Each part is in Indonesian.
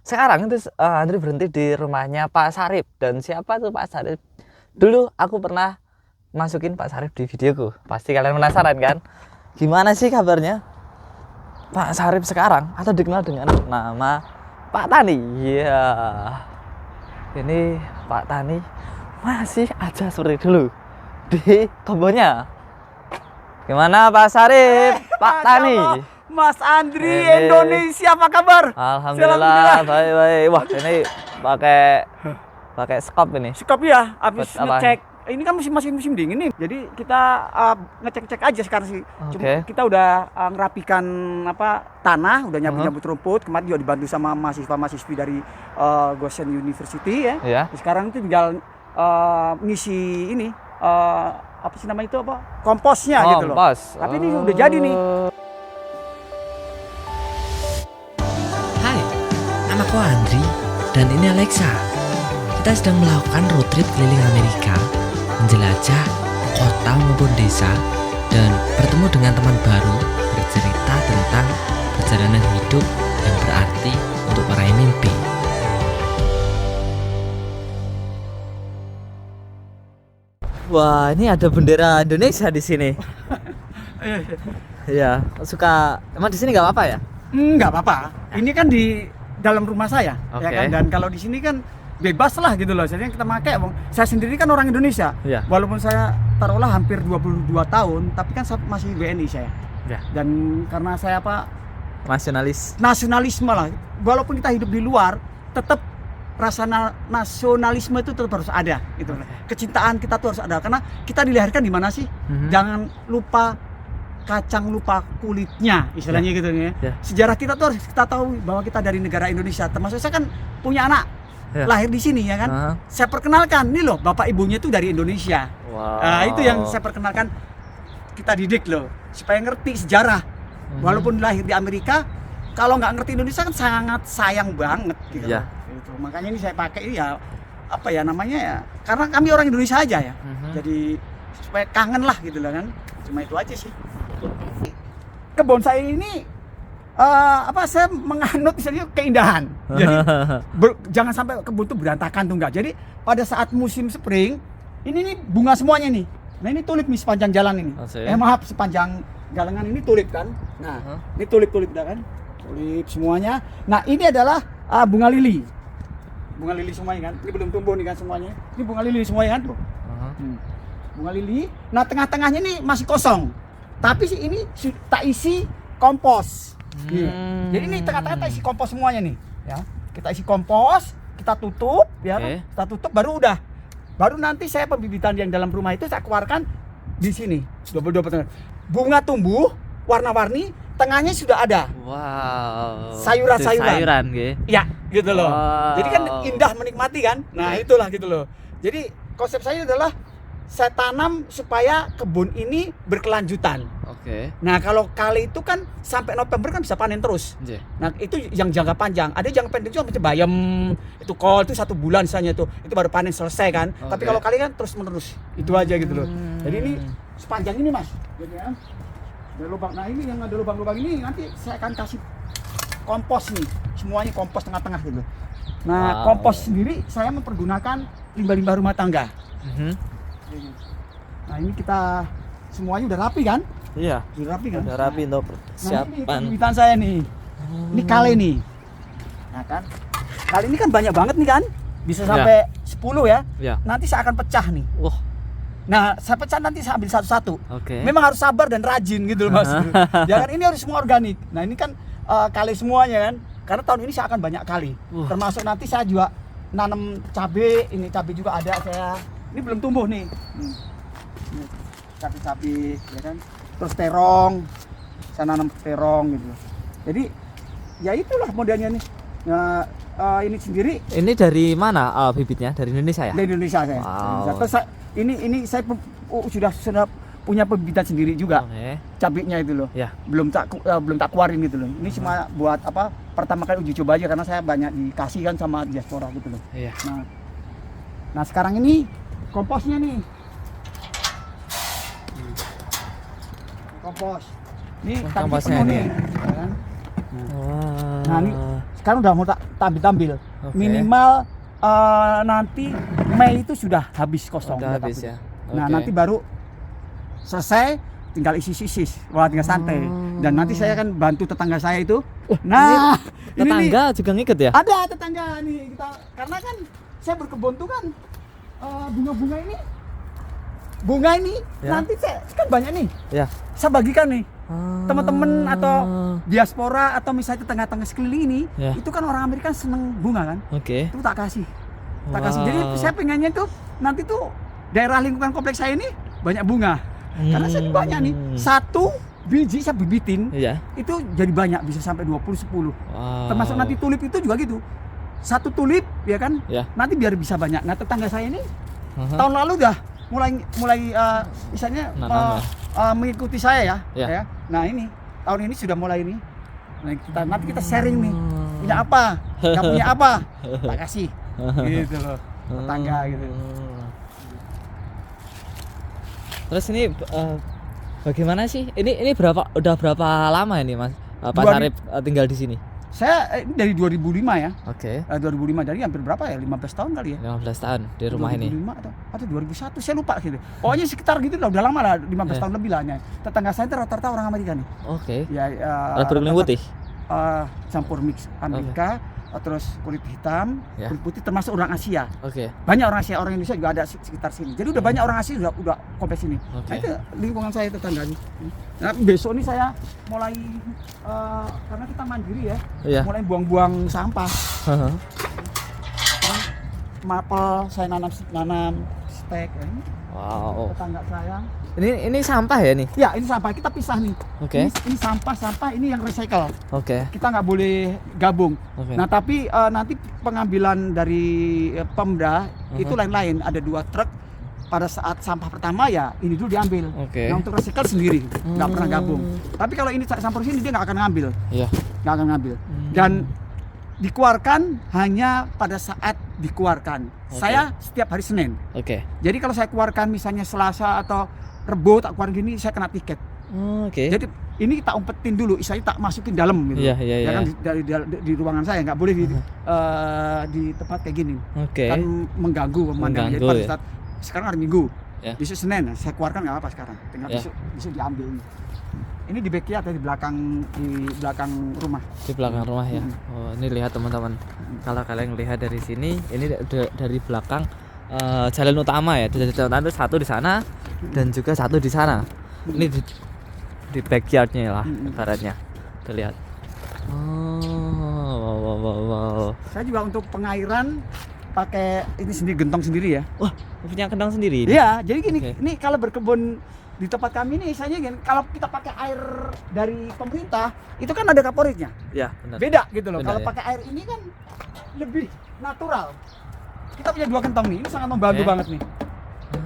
Sekarang itu Andri berhenti di rumahnya Pak Sarip. Dan siapa tuh Pak Sarip? Dulu aku pernah masukin Pak Sarip di videoku. Pasti kalian penasaran kan? Gimana sih kabarnya Pak Sarip sekarang? Atau dikenal dengan nama Pak Tani? Iya. Ini Pak Tani masih aja seperti dulu di kebunnya. Gimana Pak Sarip? Pak Tani? Mas Andri Ini. Indonesia, apa kabar? Alhamdulillah baik-baik. Wah, ini pakai skop ini. Sikap ya, habis Buat apa? ngecek. Ini kan masih musim dingin nih. Jadi kita ngecek-cek aja sekarang sih. Cuma Oke. kita udah ngerapikan tanah, udah nyabut-nyabut rumput. Kemarin juga dibantu sama mahasiswa-mahasiswi dari Goshen University ya. Iya. Sekarang itu tinggal ngisi ini apa sih namanya itu apa? Komposnya gitu loh. Kompos. Tapi ini udah jadi nih. Hai, namaku Andri dan ini Alexa. Kita sedang melakukan road trip keliling Amerika, menjelajah kota maupun desa, dan bertemu dengan teman baru bercerita tentang perjalanan hidup yang berarti untuk meraih mimpi. Wah, ini ada bendera Indonesia di sini. Iya, suka. Emang di sini nggak apa-apa ya? Nggak apa-apa. Ini kan di dalam rumah saya, ya Oke. kan. Dan kalau di sini kan bebas lah gitu loh. Jadi yang kita pakai, saya sendiri kan orang Indonesia. Iya. Walaupun saya taruhlah hampir 22 tahun, tapi kan masih WNI saya. Ya. Dan karena saya Nasionalis. nasionalisme lah. Walaupun kita hidup di luar, tetap rasa nasionalisme itu tetap harus ada gitu. Kecintaan kita tuh harus ada karena kita dilahirkan di mana sih? Mhm. Jangan lupa kacang lupa kulitnya istilahnya gitu nih ya. Ya. Sejarah kita tuh harus kita tahu bahwa kita dari negara Indonesia. Termasuk saya kan punya anak Ya. lahir di sini ya kan. Aha. Saya perkenalkan nih loh bapak ibunya tuh dari Indonesia. Wow. Nah, itu yang saya perkenalkan, kita didik loh supaya ngerti sejarah. Walaupun lahir di Amerika, kalau nggak ngerti Indonesia kan sangat sayang banget gitu. Iya. Gitu. Makanya ini saya pakai ini ya apa ya namanya ya, karena kami orang Indonesia aja ya. Jadi supaya kangen lah gitu lah kan. Cuma itu aja sih. Kebun saya ini saya menganut misalnya keindahan. Jadi jangan sampai kebun itu berantakan tuh enggak. Jadi pada saat musim spring ini nih bunga semuanya nih. Nah ini tulip nih sepanjang jalan ini. Maaf, sepanjang galengan ini tulip kan. Nah ini tulip dah kan. Tulip semuanya. Nah ini adalah bunga lili. Bunga lili semuanya kan. Ini belum tumbuh nih kan semuanya. Ini bunga lili semuanya kan tuh. Bunga lili. Nah tengah-tengahnya ini masih kosong. Tapi ini tak isi kompos. Jadi ini tengah-tengah kita isi kompos semuanya nih, ya. Kita isi kompos, kita tutup, ya. Oke. Kita tutup baru udah. Baru nanti saya pembibitan yang dalam rumah itu saya keluarkan di sini. Double. Bunga tumbuh, warna-warni, tengahnya sudah ada. Wow. Sayuran-sayuran. Sayuran gitu. Ya, gitu loh. Wow. Jadi kan indah menikmati kan. Nah, itulah gitu loh. Jadi konsep saya adalah saya tanam supaya kebun ini berkelanjutan. Oke. Nah kalau kali itu kan sampai November kan bisa panen terus. Iya. Nah itu yang jangka panjang. Ada jangka pendek juga macam bayam, itu kol itu 1 bulan misalnya itu baru panen selesai kan. Tapi Oke. kalau kali kan terus menerus itu aja gitu loh. Jadi ini sepanjang ini mas. Jadi ya, ada lubang. Nah ini yang ada lubang-lubang ini nanti saya akan kasih kompos nih. Semuanya kompos tengah-tengah gitu. Nah Wow. kompos sendiri saya mempergunakan limbah-limbah rumah tangga. Nah ini kita semuanya udah rapi kan? Iya. Udah rapi kan? Udah rapi untuk Nah ini persiapan. pembibitan saya nih. Ini kale nih. Nah kan. Kali ini kan banyak banget nih kan. Bisa sampai 10 ya. Iya. Nanti saya akan pecah nih. Wah. Nah, saya pecah nanti saya ambil satu-satu. Oke. Memang harus sabar dan rajin gitu loh Mas. Jangan ini harus semua organik. Nah, ini kan kali semuanya kan. Karena tahun ini saya akan banyak kali. Termasuk nanti saya juga nanam cabai. Ini cabai juga ada saya. Ini belum tumbuh nih. Cabai ya kan. Terus terong. Saya nanam terong gitu. Jadi ya itulah modelnya nih. Nah, ini sendiri Ini dari mana bibitnya? Dari Indonesia ya? dari Indonesia saya. Wow. Indonesia. Terus ini saya sudah punya pembibitan sendiri juga. Oke. Cabenya itu loh. Ya. Belum tak keluarin gitu loh. Ini cuma buat apa? Pertama kali uji coba aja karena saya banyak dikasih kan sama diaspora gitu loh. Iya. Nah sekarang ini komposnya nih. Kompos. Ini tangki komposnya penuh ini nih. ya. Ya kan? Nah, ini sekarang udah mau tak tampil. Oke. Minimal nanti Mei itu sudah habis kosong. Udah habis tampil. ya. Nah, Oke. nanti baru selesai, tinggal isi-isi, tinggal santai. Dan nanti saya akan bantu tetangga saya itu. Nah, ini nih, tetangga juga ngikut ya? ada tetangga nih kita, karena kan saya berkebun tuh kan bunga ini Ya. nanti saya kan banyak nih. Ya. Saya bagikan nih teman-teman atau Ah. diaspora atau misalnya tetangga-tetangga sekeliling ini, Ya. itu kan orang Amerika seneng bunga kan, Oke. itu tak kasih. Jadi Wow. saya pengennya tuh nanti tuh daerah lingkungan kompleks saya ini banyak bunga, karena saya banyak nih, satu biji saya bibitin Iya. itu jadi banyak, bisa sampai 20-10. Wow. Termasuk nanti tulip itu juga gitu, satu tulip ya kan, Ya. nanti biar bisa banyak. Nah, tetangga saya ini Aha. tahun lalu dah mulai misalnya Nanam mengikuti saya Ya. ya. Nah, ini tahun ini sudah mulai ini. Nah, nanti kita sharing nih, punya apa, nggak punya apa, tak kasih gitu loh, tetangga gitu. Terus ini bagaimana sih? Ini udah berapa lama ini Mas Pak Dua- Sarip tinggal di sini? Saya ini dari 2005 ya. Oke. 2005, dari hampir berapa ya, 15 tahun kali ya, 15 tahun di rumah ini. 2005 atau 2001, saya lupa gitu. Pokoknya sekitar gitu lah, udah lama lah, 15 tahun lebih lah. Tetangga saya itu rata-rata orang Amerika nih. Oke. Ya, Berkulit putih. campur mix Amerika, terus kulit hitam, Ya. kulit putih, termasuk orang Asia. Oke. Banyak orang Asia, orang Indonesia juga ada sekitar sini. Jadi udah banyak orang Asia udah kompleks ini. Oke. Nah, itu lingkungan saya tetangganya. Nah, besok ini saya mulai karena kita mandiri ya, Iya. mulai buang-buang sampah. Haha. Maple saya nanam stek ya. Ini Wow. tetangga saya. Ini sampah ya nih? Ya, ini sampah kita pisah nih. Oke. Ini sampah ini yang recycle. Oke. Kita nggak boleh gabung. Oke. Nah, tapi nanti pengambilan dari Pemda itu lain-lain. Ada 2 truk. Pada saat sampah pertama ya ini dulu diambil. Oke. Nah, untuk recycle sendiri, nggak pernah gabung. Tapi kalau ini campur sini dia nggak akan ngambil, Iya. nggak akan ngambil. Dan dikeluarkan hanya pada saat dikeluarkan. Oke. Saya setiap hari Senin. Oke. Jadi kalau saya keluarkan misalnya Selasa atau Rebo tak keluar gini, saya kena tiket. Oke. Jadi ini tak umpetin dulu, saya tak masukin dalam gitu. Iya, iya, Ya iya. kan di ruangan saya nggak boleh di tempat kayak gini. Oke. Kan mengganggu pemandangan. Jadi Mengganggu, pada ya. saat sekarang hari Minggu, Ya. besok Senin, saya keluarkan nggak apa sekarang. Tinggal Ya. besok diambil. Ini di backyard atau di belakang rumah. Di belakang rumah ya. Hmm. Oh, ini lihat teman-teman. Kalau kalian lihat dari sini, ini dari belakang jalan utama ya. Jalan utama itu satu di sana dan juga satu di sana. Ini di backyardnya lah ibaratnya. Kita lihat. Oh, wow. Saya juga untuk pengairan pakai ini sendiri, gentong sendiri ya. Wah, punya kendang sendiri ini? Iya, jadi gini, Oke. ini kalau berkebun di tempat kami ini, misalnya gini, kalau kita pakai air dari pemerintah, itu kan ada kaporitnya. Iya, benar. Beda gitu loh. Benar, Kalau ya. pakai air ini kan lebih natural. Kita punya 2 kentong nih, ini sangat membantu Oke. banget nih.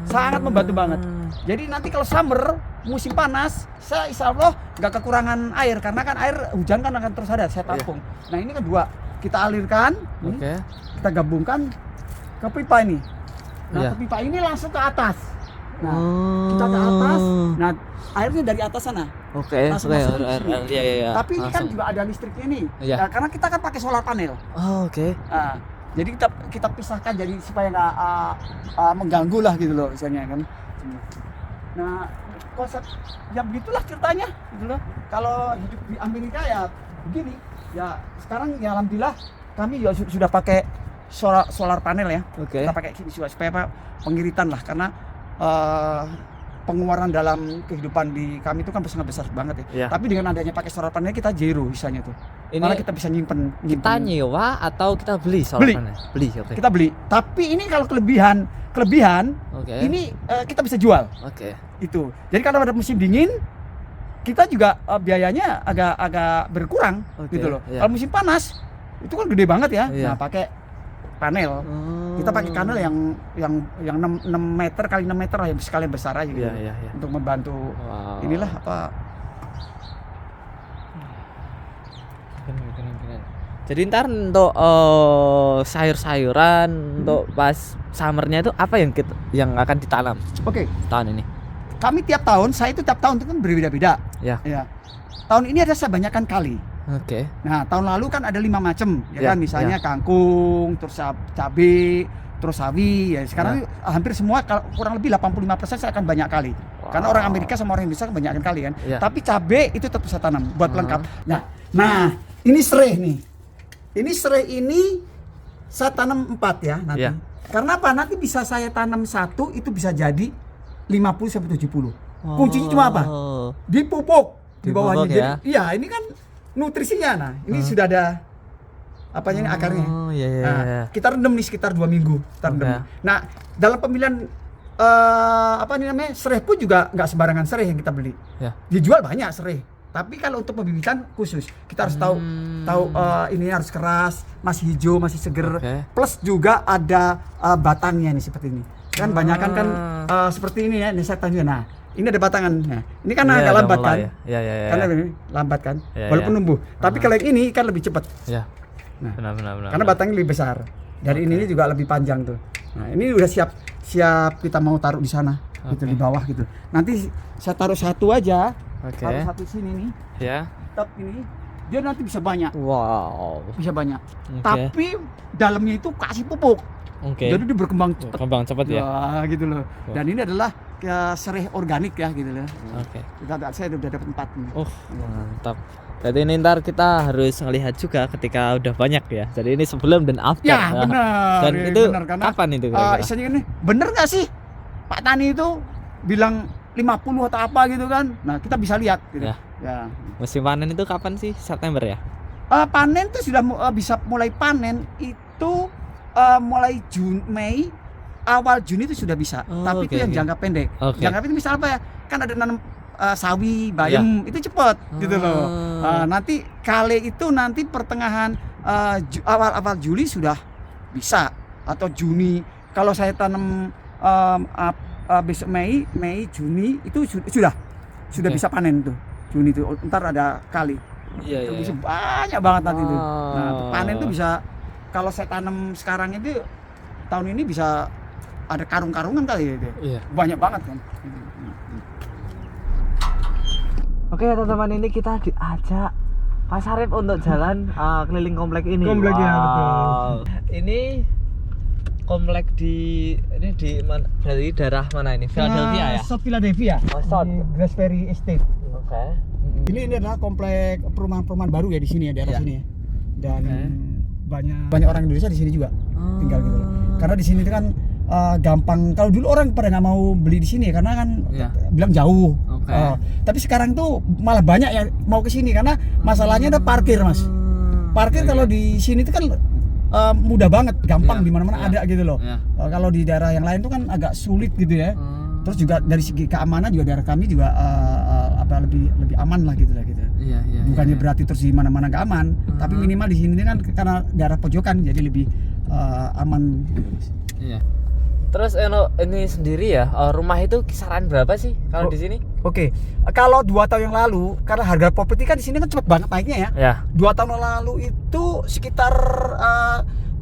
Sangat membantu banget. Jadi nanti kalau summer, musim panas, saya insya Allah nggak kekurangan air, karena kan air hujan kan akan terus ada, saya tampung. Nah, ini kan 2, kita alirkan, ini, Oke. kita gabungkan ke pipa ini. Nah, Iya. ke pipa ini langsung ke atas. Nah, kita ke atas. Nah, airnya dari atas sana. Oke, Langsung oke. masuk ke sini. Iya. Tapi ini kan Langsung. juga ada listriknya nih. Iya. Nah, karena kita kan pakai solar panel. Oh, oke. Nah, jadi kita pisahkan jadi supaya nggak mengganggu lah gitu loh, misalnya kan. Nah, konsep ya begitulah ceritanya gitu loh. Kalau hidup di Amerika ya begini. Ya sekarang ya alhamdulillah kami juga sudah pakai solar panel ya. Oke. Kita pakai gini supaya apa, pengiritan lah, karena pengeluaran dalam kehidupan di kami itu kan sangat besar banget ya. Iya. Tapi dengan adanya pakai solar panel kita zero misalnya tuh. Ini Malah kita bisa nyimpen. kita nyewa atau kita beli solar Beli. panel? Beli, oke. Kita beli. Tapi ini kalau kelebihan Oke. ini kita bisa jual Oke. itu. Jadi kalau ada musim dingin kita juga biayanya agak berkurang Oke, gitu loh. iya. Kalau musim panas itu kan gede banget ya. Iya. Nah, pakai panel. Kita pakai panel yang 6 meter kali 6 meter lah, yang sekalian besar aja gitu. Iya. Untuk membantu Wow. inilah apa. Keren. Jadi ntar untuk sayur-sayuran untuk pas summernya itu apa yang akan ditanam Oke, tahun ini? kami tiap tahun, saya itu tiap tahun itu kan berbeda-beda. Ya. Ya. Tahun ini ada saya banyakkan kali. Oke. Nah, tahun lalu kan ada 5 macam, ya Ya, kan? Misalnya kangkung, terus cabai, terus sawi. Ya, sekarang hampir semua kurang lebih 85% saya akan banyak kali. Karena orang Amerika sama orang Indonesia kebanyakan kali kan. Ya. Tapi cabai itu tetap saya tanam buat pelengkap. Nah, ini serai nih. Ini serai ini saya tanam 4 ya nanti. Ya. Karena apa? Nanti bisa saya tanam 1 itu bisa jadi 50 sampai 70. Kuncinya cuma apa? Dipupuk di bawahnya. Dipupuk, Jadi, iya, ini kan nutrisinya. Nah, ini sudah ada apanya ini akarnya. Oh, iya. Nah, kita rendam nih sekitar 2 minggu. Kita rendam. Nah, dalam pemilihan apa ini namanya? Serai pun juga nggak sembarangan serai yang kita beli. Ya. Dijual banyak serai. Tapi kalau untuk pembibitan khusus, kita harus tahu ini harus keras, masih hijau, masih seger. Plus juga ada batangnya nih seperti ini. Kan banyakan kan seperti ini ya, ini saya tunjukin. Nah, ini ada batangan. Nah, ini kan agak lambat kan? Iya. Karena ini lambat kan? Ya, Walaupun numbuh. Tapi kalau yang ini kan lebih cepat. Iya. Nah, benar. karena batangnya lebih besar. Dari ini juga lebih panjang tuh. Nah, ini udah siap kita mau taruh di sana, gitu di bawah gitu. Nanti saya taruh 1 aja. Taruh 1 sini nih. Ya. Tetap ini dia nanti bisa banyak. Wow. Bisa banyak. Tapi dalamnya itu kasih pupuk. Jadi dia berkembang cepat. Berkembang cepat ya. Wah, gitu loh. Dan ini adalah serai organik ya gitu loh. Saya udah dapat 4 nih. Mantap. Jadi ini ntar kita harus ngelihat juga ketika udah banyak ya. Jadi ini sebelum dan after. Ya, benar. Dan itu benar, karena, kapan itu kira-kira? Istilahnya ini bener nggak sih Pak Tani itu bilang 50 atau apa gitu kan? Nah, kita bisa lihat gitu. Ya. Musim panen itu kapan sih? September ya? Panen itu sudah bisa mulai panen itu mulai Mei, awal Juni itu sudah bisa. Tapi itu yang jangka pendek. Jangka pendek misal apa ya? Kan ada nanam sawi, bayam, itu cepat gitu loh. Nanti kale itu nanti pertengahan awal Juli sudah bisa, atau Juni. Kalau saya tanam besok Mei, Juni itu sudah bisa panen tuh. Juni itu ntar ada kali. Iya. Bisa banyak banget nanti itu. Nah, panen tuh bisa, kalau saya tanam sekarang itu tahun ini bisa ada karung-karungan kali ya itu. Iya. Banyak banget kan. Oke teman-teman, ini kita diajak Pak Sarip untuk jalan keliling komplek ini. Kompleknya betul. Ini komplek di mana? Dari daerah mana ini? Philadelphia ya? South Philadelphia. South. Di Grass Valley Estate. Oke. Ini adalah komplek perumahan baru ya di sini ya, daerah sini ya. Dan banyak orang Indonesia di sini juga tinggal gitu loh. Karena di sini kan gampang. Kalau dulu orang pada nggak mau beli di sini karena kan bilang jauh. Tapi sekarang tuh malah banyak yang mau ke sini karena masalahnya ada parkir, Mas. Parkir kalau di sini tuh kan mudah banget, gampang di mana-mana ada gitu loh. Kalau di daerah yang lain tuh kan agak sulit gitu ya. Terus juga dari segi keamanan juga daerah kami juga lebih aman lah gitu lah gitu. Bukannya berarti terus di mana-mana nggak aman, tapi minimal di sini kan karena daerah pojokan jadi lebih aman. Iya. Terus ini sendiri ya, rumah itu kisaran berapa sih kalau di sini? Oke. Kalau 2 tahun yang lalu, karena harga properti kan di sini kan cepet banget naiknya ya. 2 tahun yang lalu itu sekitar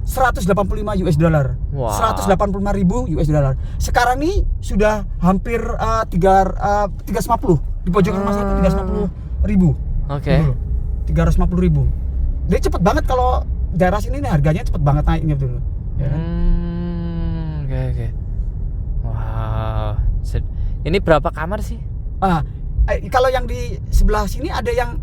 185 US dollar. 185.000 US dollar. Sekarang nih sudah hampir 350. Di pojok rumah saya itu 350.000. 350.000. Jadi cepet banget kalau daerah sini nih harganya cepet banget naiknya betul. Ya kan? Oke. Wow. Ini berapa kamar sih? Kalau yang di sebelah sini ada yang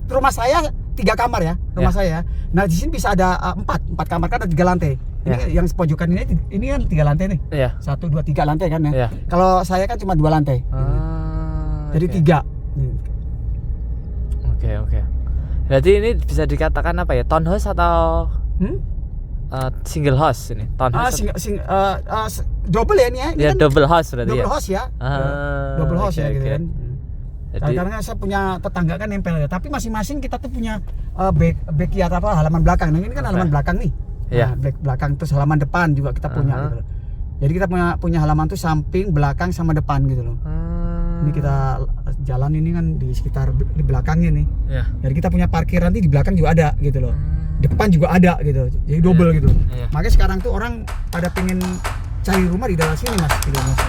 rumah saya 3 kamar ya, rumah saya. Nah, di sini bisa ada 4 kamar kan ada 3 lantai. Ini yang pojokan ini kan 3 lantai nih. 1 2 3 lantai kan ya. Kalau saya kan cuma 2 lantai. Jadi 3. Oke. Berarti ini bisa dikatakan apa ya? Townhouse atau single house ini? Townhouse. Double ya ini ya. Ini ya kan double house berarti double house ya. Double house ya gitu kan. Jadi, karena saya punya tetangga kan nempel ya. Tapi masing-masing kita tuh punya backyard halaman belakang. Nah, ini kan halaman belakang nih. Nah, belakang terus halaman depan juga kita punya gitu loh. Jadi kita punya halaman tuh samping, belakang sama depan gitu loh. Ini kita jalan ini kan di sekitar di belakangnya nih. Jadi kita punya parkir nanti di belakang juga ada gitu loh. Depan juga ada gitu. Jadi double gitu. Makanya sekarang tuh orang pada pengen cari rumah di daerah sini Mas gitu Mas.